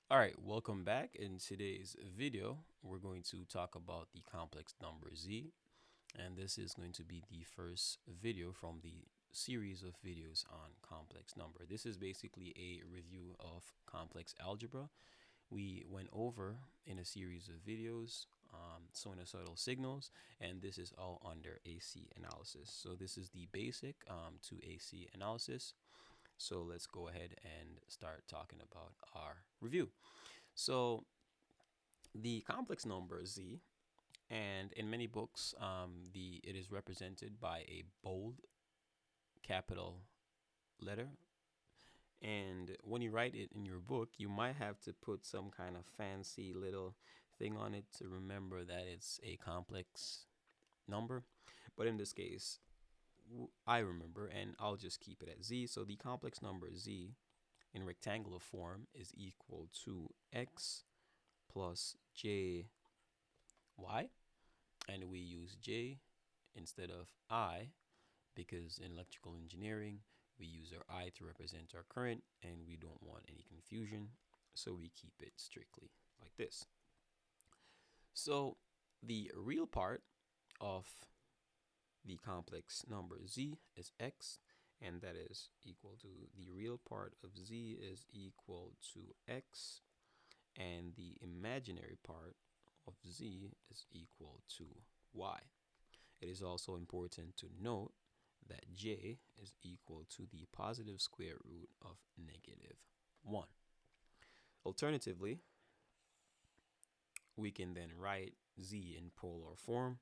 All right, welcome back. In today's video, we're going to talk about the complex number z, and this is going to be the first video from the series of videos on complex number. This is basically a review of complex algebra. We went over in a series of videos sinusoidal signals, and this is all under AC analysis. So this is the basic to AC analysis. So let's go ahead and start talking about our review. So the complex number z, and in many books, it is represented by a bold capital letter. And when you write it in your book, you might have to put some kind of fancy little thing on it to remember that it's a complex number. But in this case, I remember, and I'll just keep it at z. So the complex number z in rectangular form is equal to x plus j y, and we use j instead of I because in electrical engineering we use our I to represent our current and we don't want any confusion, so we keep it strictly like this. So the real part of the complex number z is x, and that is equal to the real part of z is equal to x, and the imaginary part of z is equal to y. It is also important to note that j is equal to the positive square root of -1. Alternatively, we can then write z in polar form,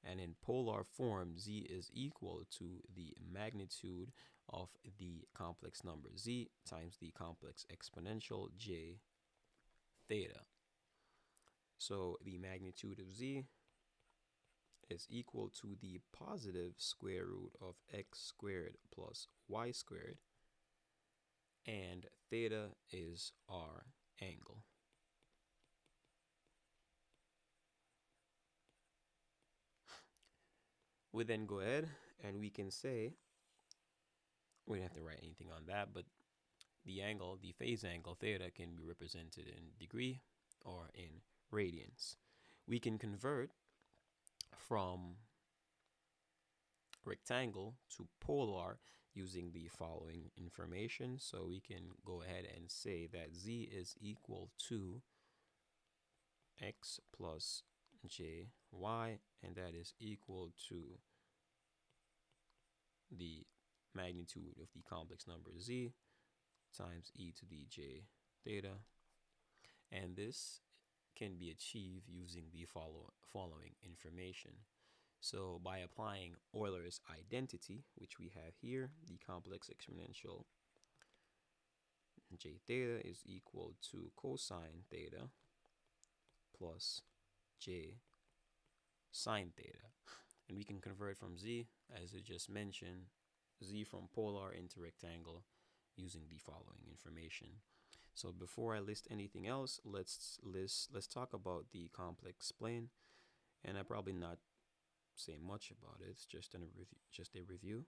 and in polar form z is equal to the magnitude of the complex number z times the complex exponential j theta. So the magnitude of z is equal to the positive square root of x squared plus y squared, and theta is our angle. We then go ahead and we can say, we don't have to write anything on that, but the angle, the phase angle theta, can be represented in degree or in radians. We can convert from rectangle to polar using the following information. So we can go ahead and say that z is equal to x plus jy, and that is equal to the magnitude of the complex number z times e to the j theta. And this can be achieved using the following information. So by applying Euler's identity, which we have here, the complex exponential j theta is equal to cosine theta plus j sine theta. And we can convert from z, as I just mentioned, z from polar into rectangle using the following information. So before I list anything else, let's talk about the complex plane. And I probably not say much about it. It's just a review.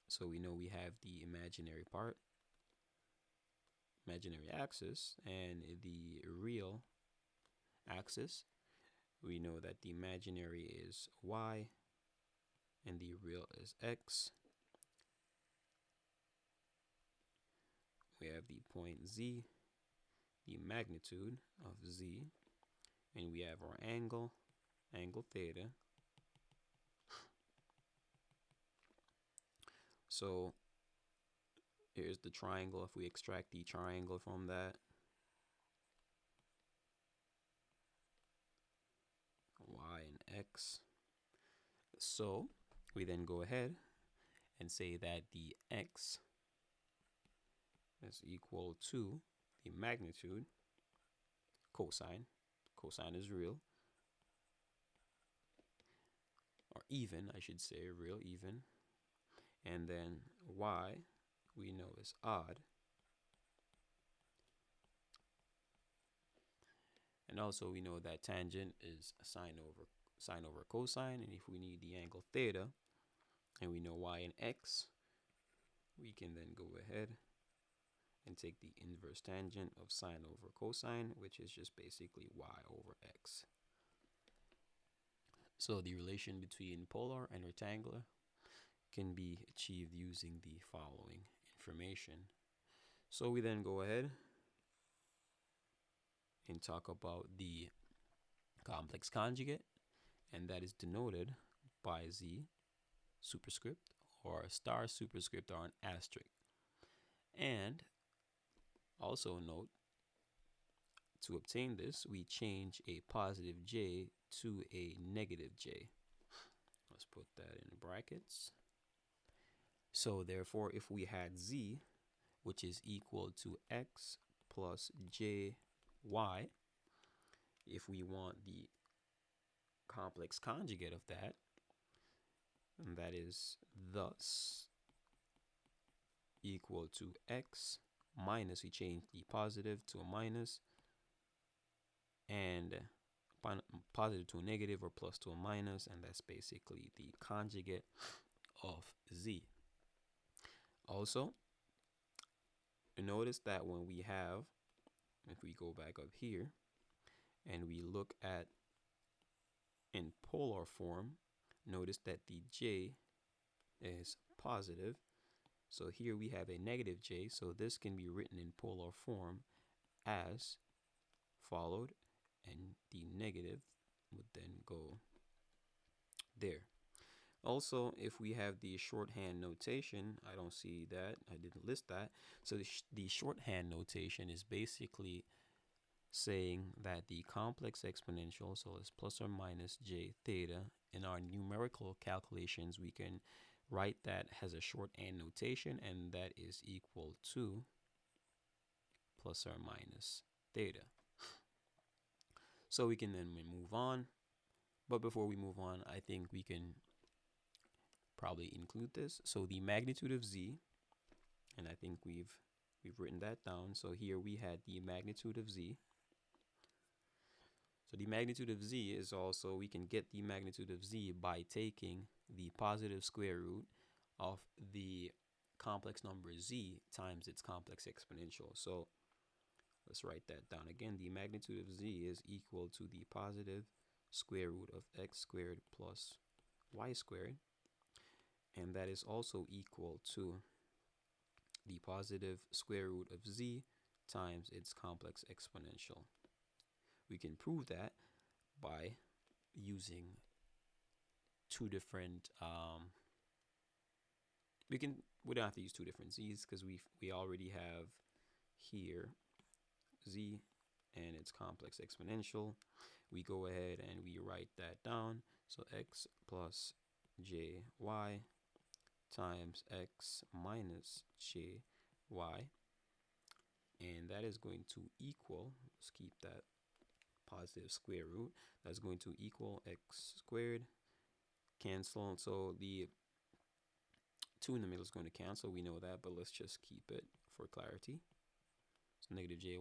So we know we have the imaginary part, imaginary axis, and the real axis. We know that the imaginary is y and the real is x. We have the point z, the magnitude of z, and we have our angle theta. So here's the triangle. If we extract the triangle from that, y and x. So we then go ahead and say that the x is equal to the magnitude cosine. Cosine is real, or even, I should say, real, even. And then y we know is odd. And also we know that tangent is sine over cosine, and if we need the angle theta and we know y and x, we can then go ahead and take the inverse tangent of sine over cosine, which is just basically y over x. So the relation between polar and rectangular can be achieved using the following information. So we then go ahead and talk about the complex conjugate, and that is denoted by z superscript or a star superscript or an asterisk. And also note, to obtain this, we change a positive j to a negative j. Let's put that in brackets. So therefore, if we had z, which is equal to x plus jy, if we want the complex conjugate of that, and that is thus equal to x minus, we change the positive to a minus, and positive to a negative or plus to a minus, and that's basically the conjugate of z. Also, notice that when we have, if we go back up here and we look at in polar form, notice that the j is positive. So here we have a negative j, so this can be written in polar form as followed, and the negative would then go there. Also, if we have the shorthand notation, I don't see that, I didn't list that. So the shorthand notation is basically saying that the complex exponential, so it's plus or minus j theta, in our numerical calculations, we can write that as a shorthand notation, and that is equal to plus or minus theta. So we can then move on. But before we move on, I think we can probably include this. So the magnitude of z, and I think we've written that down. So here we had the magnitude of z. So the magnitude of z is also, we can get the magnitude of z by taking the positive square root of the complex number z times its complex exponential. So let's write that down again. The magnitude of z is equal to the positive square root of x squared plus y squared, and that is also equal to the positive square root of z times its complex exponential. We can prove that by using two different, we don't have to use two different z's, because we already have here z and its complex exponential. We go ahead and we write that down. So x plus jy times x minus jy, and that is going to equal, let's keep that positive square root, that's going to equal x squared, cancel, so the 2 in the middle is going to cancel, we know that, but let's just keep it for clarity. So negative jy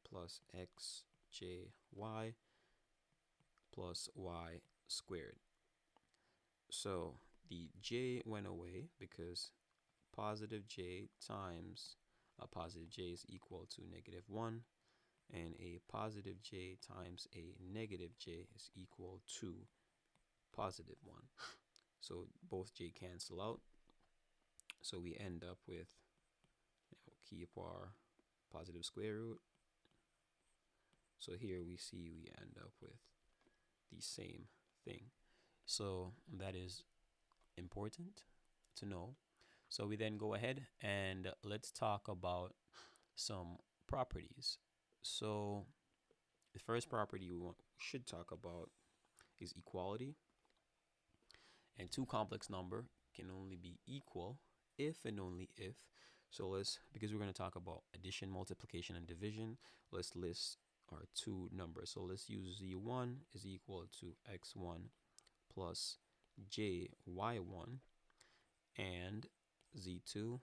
plus xjy plus y squared. So the j went away because positive j times a positive j is equal to negative 1, and a positive j times a negative j is equal to positive 1. So both j cancel out. So we end up with, keep our positive square root. So here we see we end up with the same thing. So that is important to know. So we then go ahead and let's talk about some properties. So the first property we should talk about is equality. And two complex number can only be equal if and only if. So because we're going to talk about addition, multiplication, and division, let's list our two numbers. So let's use z1 is equal to x1 plus jy1, and z2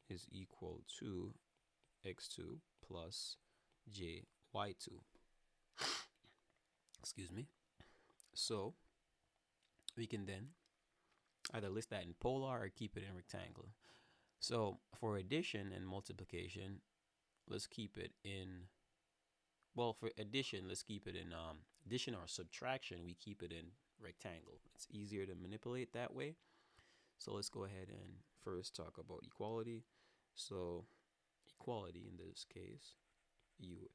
is equal to x2 plus jy2. Excuse me. So we can then either list that in polar or keep it in rectangular. So for addition and multiplication, let's keep it in, well, for addition, let's keep it in, addition or subtraction, we keep it in rectangle. It's easier to manipulate that way. So let's go ahead and first talk about equality. So equality in this case, ULITY.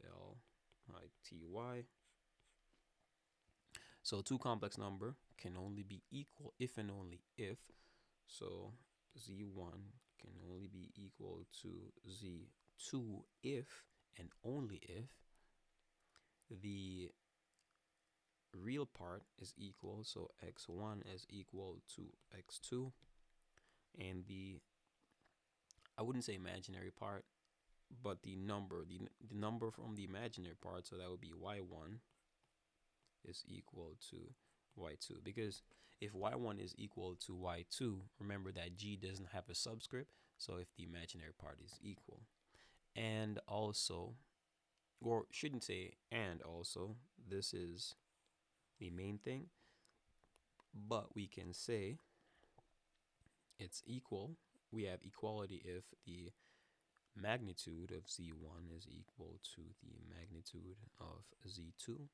So two complex number can only be equal if and only if. So Z1 can only be equal to Z2 if and only if the real part is equal, so x1 is equal to x2, and I wouldn't say imaginary part, but the number from the imaginary part, so that would be y1 is equal to y2, because if y1 is equal to y2, remember that g doesn't have a subscript, so if the imaginary part is equal. And also, or shouldn't say and also, this is the main thing, but we can say it's equal. We have equality if the magnitude of Z1 is equal to the magnitude of Z2,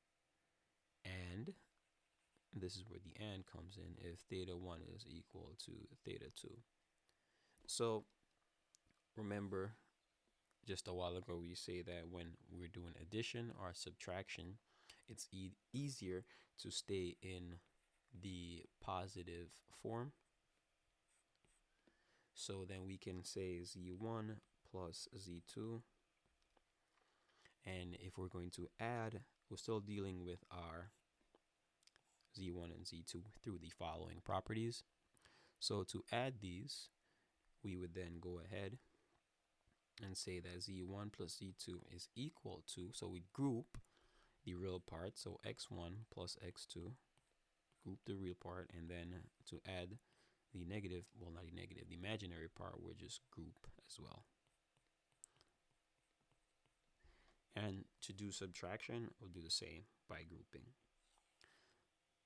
and this is where the and comes in, if theta 1 is equal to theta 2. So remember, just a while ago we say that when we're doing addition or subtraction, it's easier to stay in the positive form. So then we can say Z1 plus Z2. And if we're going to add, we're still dealing with our Z1 and Z2 through the following properties. So to add these, we would then go ahead and say that Z1 plus Z2 is equal to, so we group the real part, so X1 plus X2, group the real part, and then to add the negative, well, not the negative, the imaginary part, we'll just group as well. And to do subtraction, we'll do the same by grouping.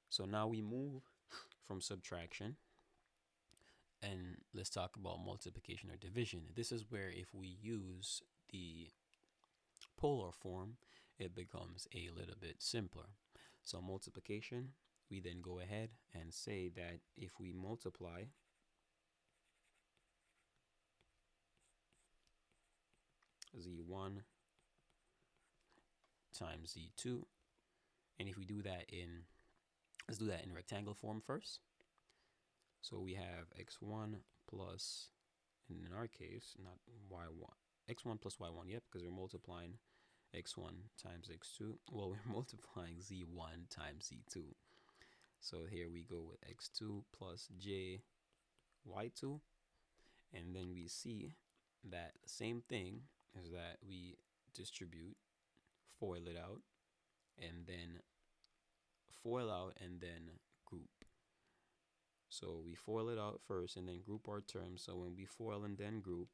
So now we move from subtraction, and let's talk about multiplication or division. This is where if we use the polar form, it becomes a little bit simpler. So multiplication, we then go ahead and say that if we multiply Z1 times Z2, and if we do that in, let's do that in rectangle form first. So we have x1 plus, and in our case, not y1, x1 plus y1, yep, because we're multiplying x1 times x2. Well, we're multiplying z1 times z2. So here we go with x2 plus j y2. And then we see that the same thing is that we distribute, FOIL it out, and then FOIL out and then group. So we FOIL it out first and then group our terms. So when we FOIL and then group,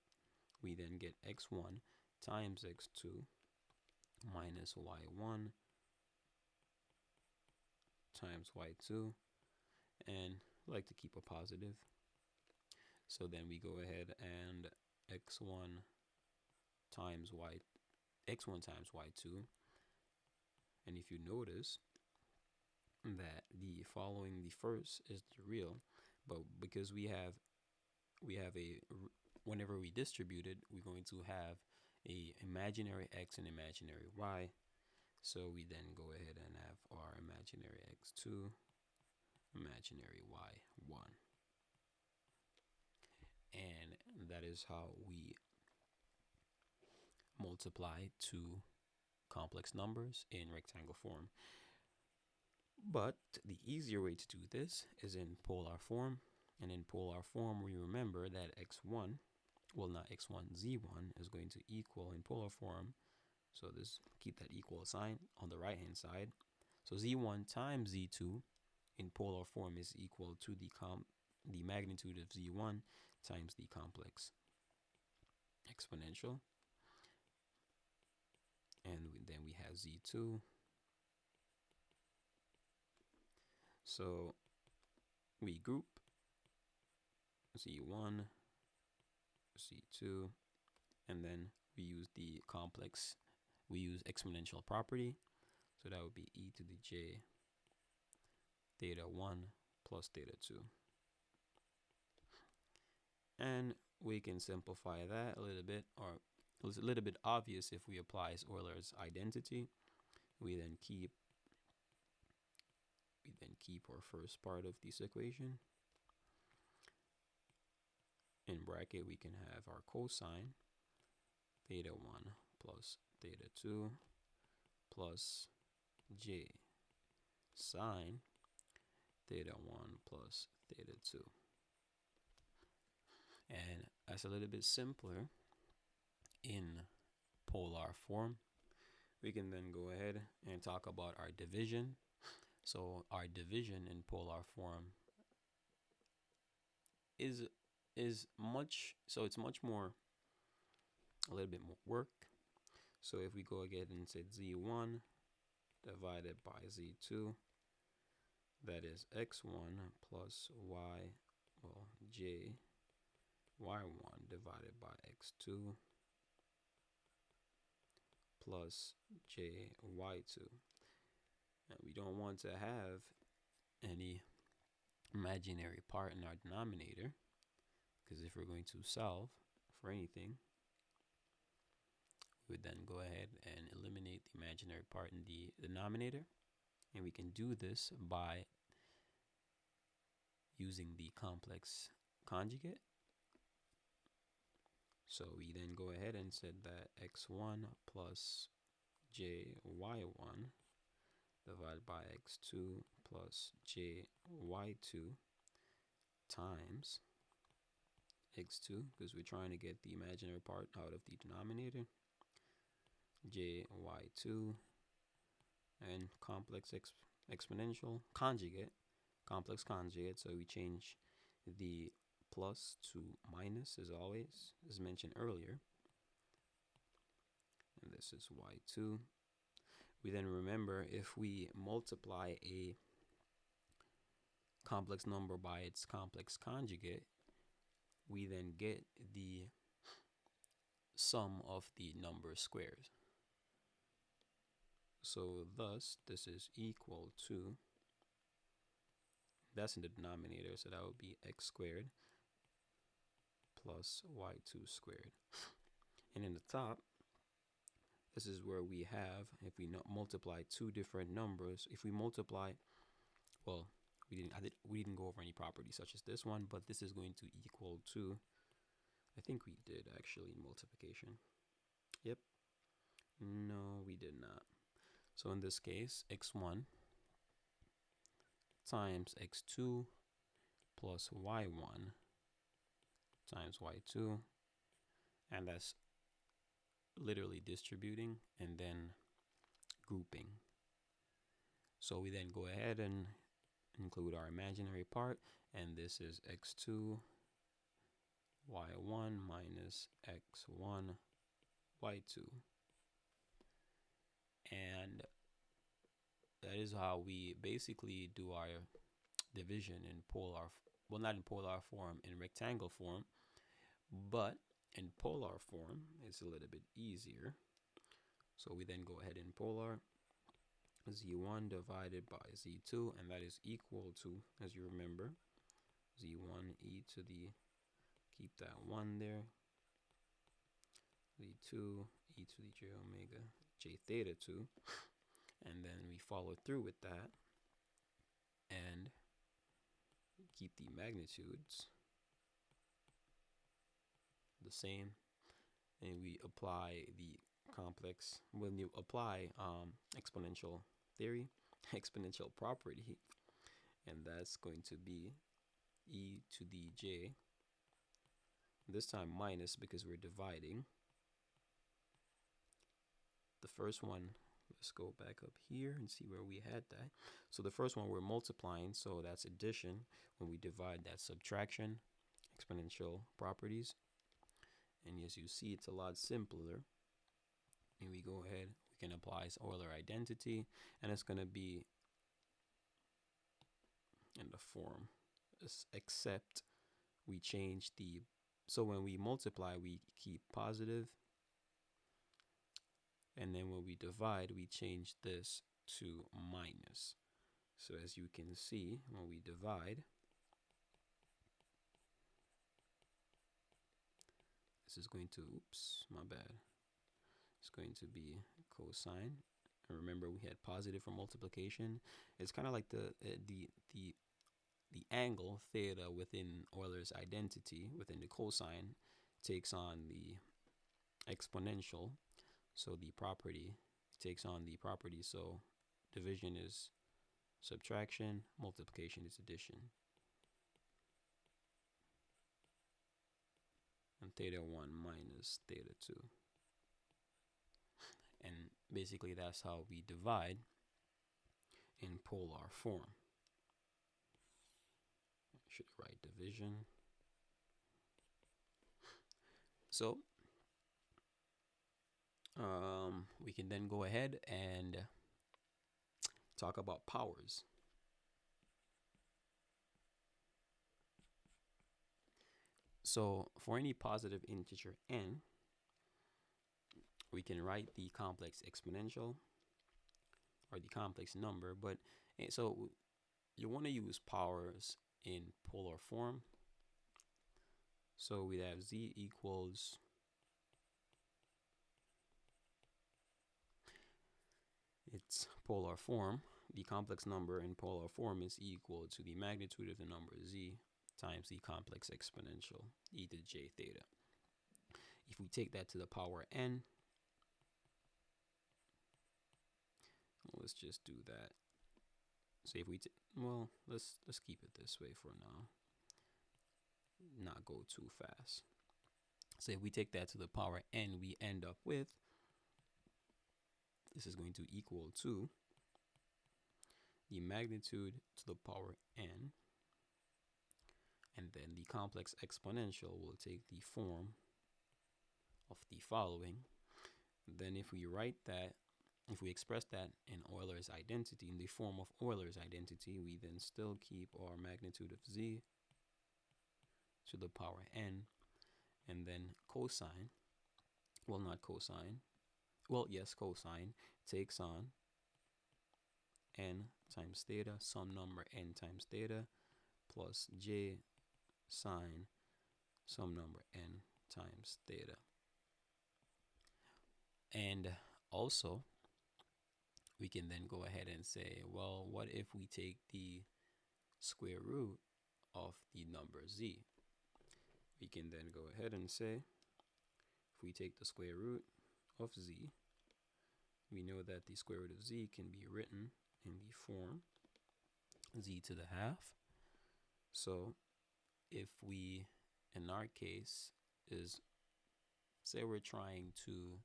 we then get x1 times x2 minus y1 times y2, and I like to keep a positive. So then we go ahead and x1 times x1 times y2, and if you notice that the following, the first is the real, but because we have a, whenever we distribute it, we're going to have a imaginary x and imaginary y. So we then go ahead and have our imaginary x2, imaginary y1. And that is how we multiply two complex numbers in rectangle form. But the easier way to do this is in polar form. And in polar form, we remember that x1, well, not x1, z1 is going to equal in polar form. So this, keep that equal sign on the right hand side. So z1 times z2 in polar form is equal to the magnitude of z1 times the complex exponential. And then we have z2. So we group z1 z2, and then we use the complex, we use exponential property, so that would be e to the j theta 1 plus theta 2. And we can simplify that a little bit, or it's a little bit obvious if we apply Euler's identity. We then keep our first part of this equation. In bracket, we can have our cosine theta 1 plus theta 2 plus j sine theta 1 plus theta 2. And that's a little bit simpler in polar form. We can then go ahead and talk about our division. So our division in polar form is much, so it's much more, a little bit more work. So if we go again and say z1 divided by z2, that is x1 plus j y1 divided by x2 plus j y2. And we don't want to have any imaginary part in our denominator, because if we're going to solve for anything, we would then go ahead and eliminate the imaginary part in the denominator. And we can do this by using the complex conjugate. So we then go ahead and said that x1 plus jy1 divided by x2 plus jy2 times x2, because we're trying to get the imaginary part out of the denominator, jy2, and complex exponential conjugate, complex conjugate. So we change the plus to minus as always, as mentioned earlier. And this is y2. We then remember, if we multiply a complex number by its complex conjugate, we then get the sum of the number squares. So thus, this is equal to, that's in the denominator, so that would be x squared plus y2 squared. And in the top, this is where we have, if we multiply two different numbers, if we multiply, well, we didn't go over any properties such as this one, but this is going to equal to, I think we did actually multiplication. Yep. No, we did not. So in this case, x1 times x2 plus y1 times y2, and that's literally distributing and then grouping. So we then go ahead and include our imaginary part, and this is x2 y1 minus x1 y2. And that is how we basically do our division in polar, well, not in polar form, in rectangle form, but in polar form, it's a little bit easier. So we then go ahead in polar, z1 divided by z2, and that is equal to, as you remember, z1 e to the, keep that 1 there, z2 e to the j omega j theta 2, and then we follow through with that and keep the magnitudes the same, and we apply the complex, when you apply exponential theory, exponential property, and that's going to be e to the j, this time minus because we're dividing. The first one, let's go back up here and see where we had that. So the first one we're multiplying, so that's addition. When we divide, that's subtraction, exponential properties. And as you see, it's a lot simpler. And we go ahead, we can apply Euler identity, and it's going to be in the form, except we change the So when we multiply, we keep positive, and then when we divide, we change this to minus. So as you can see, when we divide, this is going to, oops, my bad. It's going to be cosine. And remember, we had positive for multiplication. It's kind of like the angle theta within Euler's identity, within the cosine, takes on the exponential. So the property takes on the property. So division is subtraction, multiplication is addition. And theta 1 minus theta 2. And basically that's how we divide in polar form. I should write division. So we can then go ahead and talk about powers. So for any positive integer n, we can write the complex exponential or the complex number, but so you want to use powers in polar form. So we have z equals its polar form. The complex number in polar form is equal to the magnitude of the number z times the complex exponential e to the j theta. If we take that to the power n, let's just do that. So if we well, let's keep it this way for now. Not go too fast. So if we take that to the power n, we end up with, this is going to equal to the magnitude to the power n, and then the complex exponential will take the form of the following. Then if we write that, if we express that in Euler's identity, in the form of Euler's identity, we then still keep our magnitude of z to the power n, and then cosine, well, not cosine, well, yes, cosine takes on n times theta, some number n times theta, plus j sine some number n times theta. And also, we can then go ahead and say, well, what if we take the square root of the number z? We can then go ahead and say, if we take the square root of z, we know that the square root of z can be written in the form z to the half. So if we, in our case, is, say we're trying to,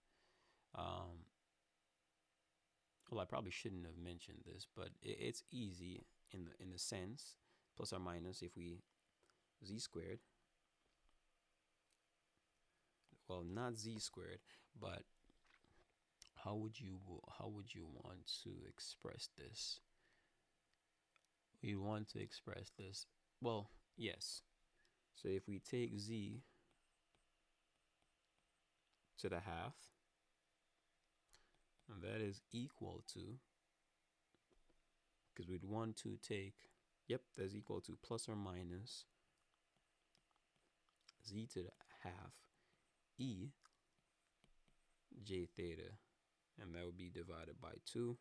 well, I probably shouldn't have mentioned this, but it's easy in the sense, plus or minus, if we z squared, well, not z squared, but how would you want to express this? We want to express this, well, yes. So if we take z to the half, and that is equal to, because we'd want to take, yep, that's equal to plus or minus z to the half e j theta, and that would be divided by 2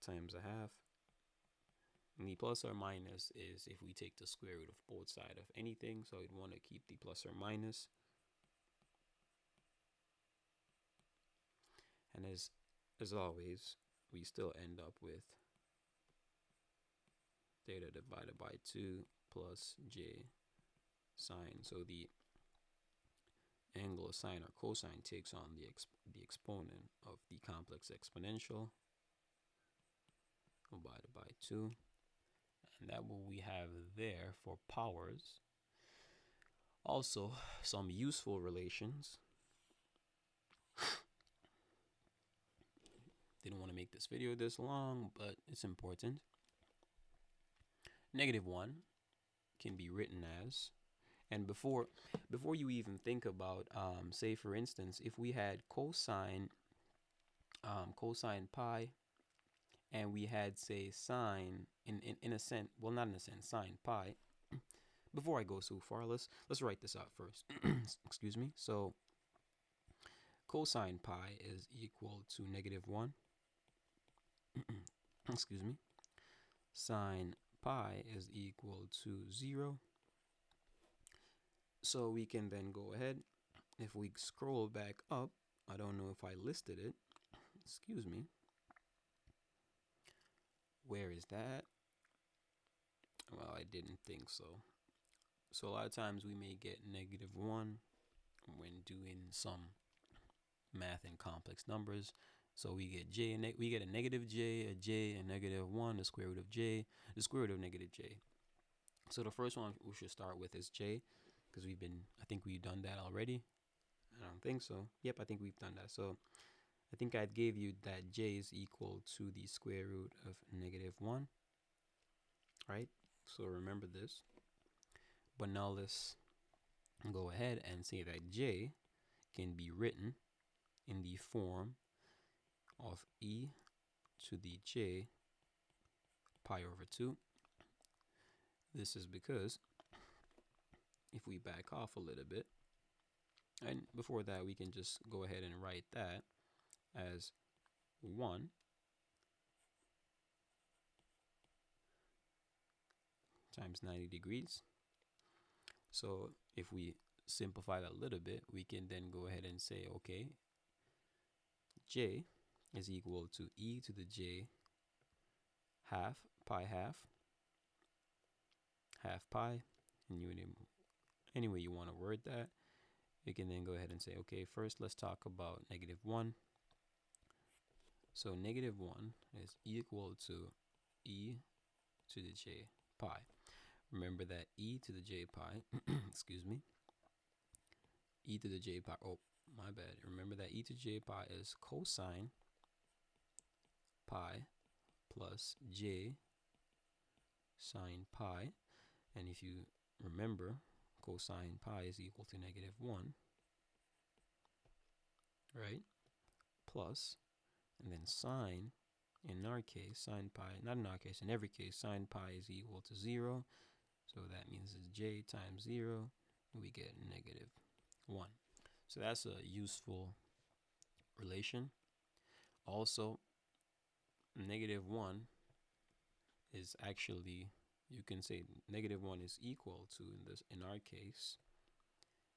times a half. And the plus or minus is if we take the square root of both sides of anything, so we'd want to keep the plus or minus. And as always, we still end up with theta divided by 2 plus j sine. So the angle of sine or cosine takes on the exponent of the complex exponential divided by 2. And that what we have there for powers. Also, some useful relations. Didn't want to make this video this long, but it's important. -1 can be written as, And before you even think about, say for instance, if we had cosine pi, and we had, say, sine, in a sense, well, not in a sense, sine pi. Before I go so far, let's write this out first. Excuse me. So cosine pi is equal to -1. Excuse me. Sine pi is equal to 0. So we can then go ahead. If we scroll back up, I don't know if I listed it. Excuse me. Where is that? Well, I didn't think so. So a lot of times we may get -1 when doing some math and complex numbers. So we get j and we get a negative j, a j, a -1, the square root of j, the square root of negative j. So the first one we should start with is j, because I think we've done that already. I don't think so. Yep, I think we've done that. So I think I gave you that j is equal to the square root of -1, right? So remember this. But now let's go ahead and say that j can be written in the form of e to the j pi over 2. This is because if we back off a little bit, and before that we can just go ahead and write that as 1 times 90 degrees. So if we simplify that a little bit, we can then go ahead and say, okay, j is equal to e to the j half pi half pi, and any way you want to word that. You can then go ahead and say, okay, first let's talk about -1. So -1 is equal to e to the j pi. Remember that e to the j pi, excuse me, e to the j pi, oh, my bad. Remember that e to the j pi is cosine pi plus j sine pi. And if you remember, cosine pi is equal to -1, right? Plus, and then sine, in our case, sine pi, not in our case, in every case, sine pi is equal to 0. So that means it's j times 0, and we get -1. So that's a useful relation. Also, -1 is actually, you can say -1 is equal to, in our case,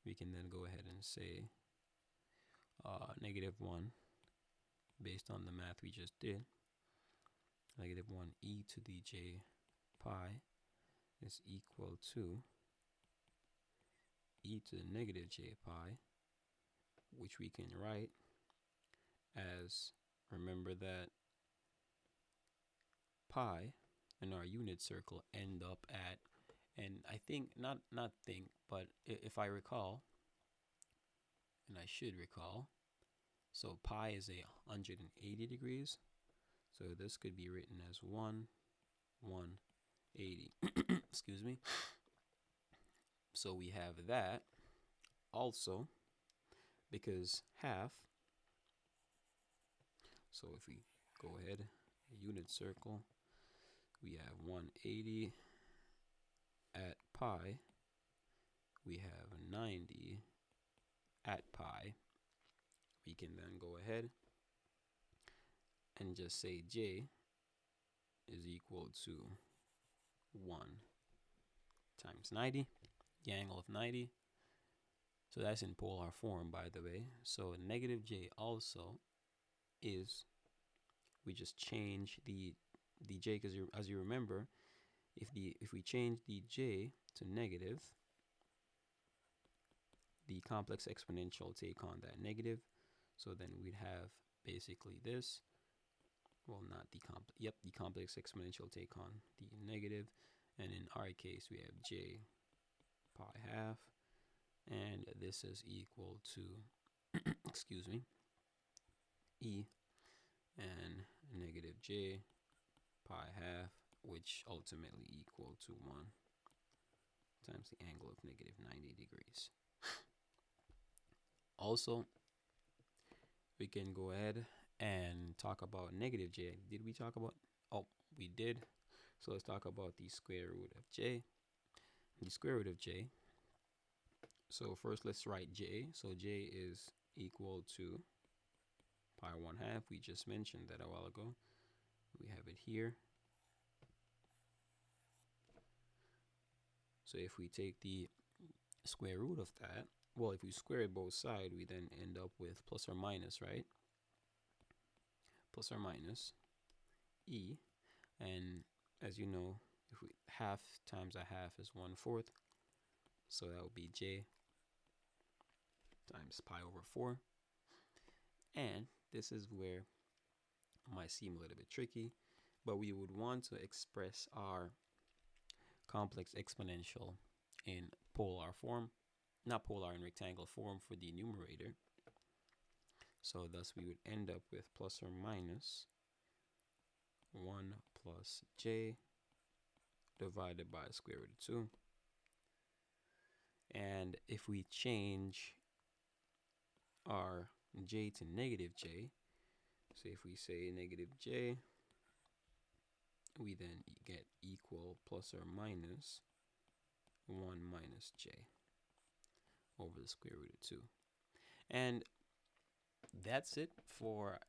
we can then go ahead and say -1, based on the math we just did, -1 e to the j pi is equal to e to the negative j pi, which we can write as, remember that pi in our unit circle end up at, and I think, not think, but if I recall, and I should recall, so pi is 180 degrees. So this could be written as 180. Excuse me. So we have that also, because half, so if we go ahead, unit circle, we have 180 at pi, we have 90 at pi. We can then go ahead and just say j is equal to 1 times 90, the angle of 90. So that's in polar form, by the way. So -j also is, we just change the j, because as you remember, if we change the j to negative, the complex exponential will take on that negative. So then we'd have basically this. Well, not the the complex exponential will take on the negative. And in our case, we have j pi half. And this is equal to, excuse me, e and -j pi half, which ultimately equal to 1 times the angle of negative 90 degrees. Also, we can go ahead and talk about negative j. Did we talk about? Oh, we did. So let's talk about the square root of j. The square root of j. So first let's write j. So j is equal to pi 1/2. We just mentioned that a while ago. We have it here. So if we take the square root of that, well, if we square it both sides, we then end up with plus or minus, right? Plus or minus e. And as you know, if we half times a half is 1/4. So that would be j times pi over 4. And this is where it might seem a little bit tricky, but we would want to express our complex exponential in polar form, not polar, in rectangle form for the numerator. So thus we would end up with plus or minus 1 plus j divided by square root of 2. And if we change our j to negative j, so if we say negative j, we then get equal plus or minus 1 minus j over the square root of 2. And that's it for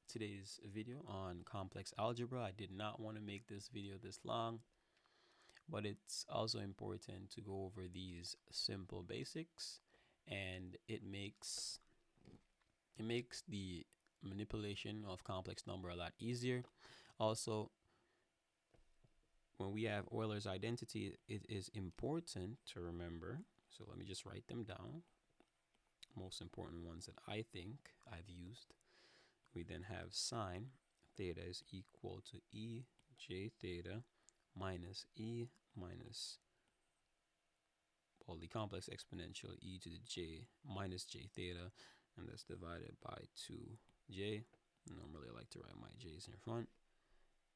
today's video on complex algebra. I did not want to make this video this long, but it's also important to go over these simple basics, and it makes the manipulation of complex number a lot easier. Also, when we have Euler's identity, it is important to remember. So let me just write them down. Most important ones that I think I've used. We then have sine theta is equal to e j theta minus e minus, well, the complex exponential e to the j minus j theta, and that's divided by 2j. Normally I like to write my j's in front.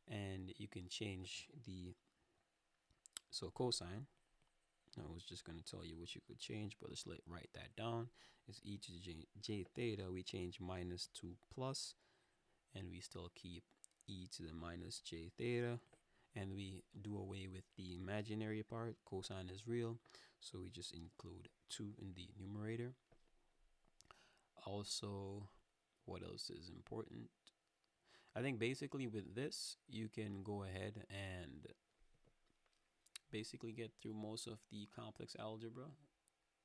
And you can change the, so cosine, I was just going to tell you what you could change, but let's write that down. It's e to j theta. We change minus to plus, and we still keep e to the minus j theta. And we do away with the imaginary part. Cosine is real, so we just include 2 in the numerator. Also, what else is important? I think basically with this, you can go ahead and basically get through most of the complex algebra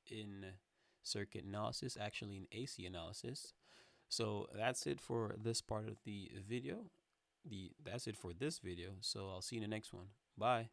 in circuit analysis, actually in AC analysis. So that's it for this part of the video. That's it for this video. So I'll see you in the next one. Bye.